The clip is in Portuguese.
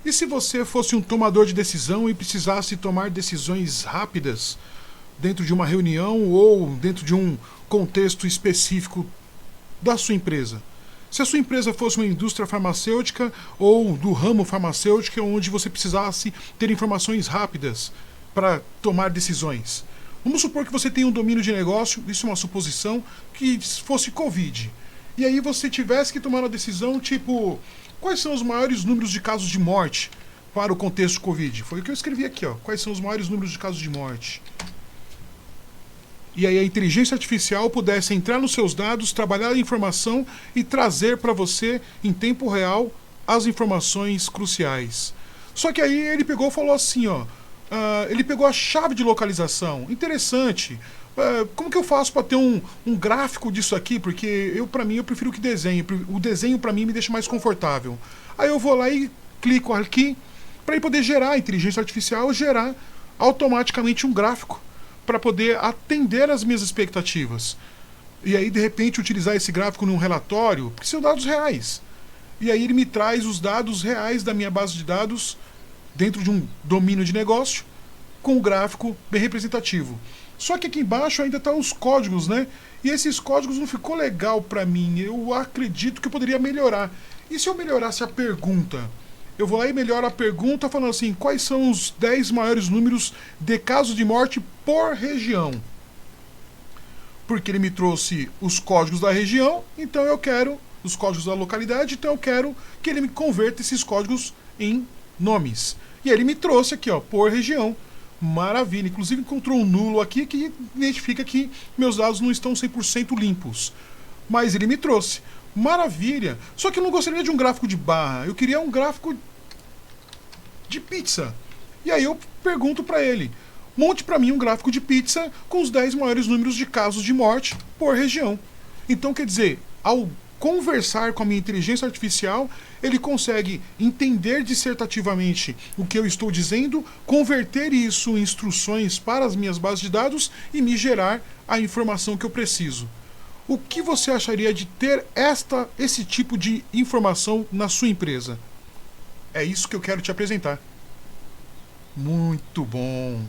E se você fosse um tomador de decisão e precisasse tomar decisões rápidas dentro de uma reunião ou dentro de um contexto específico da sua empresa? Se a sua empresa fosse uma indústria farmacêutica ou do ramo farmacêutico, onde você precisasse ter informações rápidas para tomar decisões. Vamos supor que você tem um domínio de negócio, isso é uma suposição, que fosse Covid. E aí você tivesse que tomar uma decisão tipo, quais são os maiores números de casos de morte para o contexto Covid? Foi o que eu escrevi aqui, ó. Quais são os maiores números de casos de morte? E aí a inteligência artificial pudesse entrar nos seus dados, trabalhar a informação e trazer para você, em tempo real, as informações cruciais. Só que aí ele pegou e falou assim, ó, ele pegou a chave de localização. Interessante. Como que eu faço para ter um gráfico disso aqui? Porque para mim, eu prefiro que desenhe. O desenho, para mim, me deixa mais confortável. Aí eu vou lá e clico aqui para ele poder gerar, a inteligência artificial gerar automaticamente um gráfico para poder atender às minhas expectativas. E aí, de repente, utilizar esse gráfico num relatório, porque são dados reais. E aí ele me traz os dados reais da minha base de dados dentro de um domínio de negócio com o gráfico bem representativo. Só que aqui embaixo ainda estão os códigos, né? E esses códigos não ficou legal para mim. Eu acredito que eu poderia melhorar. E se eu melhorasse a pergunta? Eu vou lá e melhoro a pergunta falando assim, quais são os 10 maiores números de casos de morte por região? Porque ele me trouxe os códigos da região, então eu quero os códigos da localidade, então eu quero que ele me converta esses códigos em nomes. E aí ele me trouxe aqui, ó, por região. Maravilha. Inclusive encontrou um nulo aqui que identifica que meus dados não estão 100% limpos. Mas ele me trouxe. Maravilha. Só que eu não gostaria de um gráfico de barra. Eu queria um gráfico de pizza. E aí eu pergunto para ele, monte para mim um gráfico de pizza com os 10 maiores números de casos de morte por região. Então, quer dizer, ao conversar com a minha inteligência artificial, ele consegue entender dissertativamente o que eu estou dizendo, converter isso em instruções para as minhas bases de dados e me gerar a informação que eu preciso. O que você acharia de ter esse tipo de informação na sua empresa? É isso que eu quero te apresentar. Muito bom!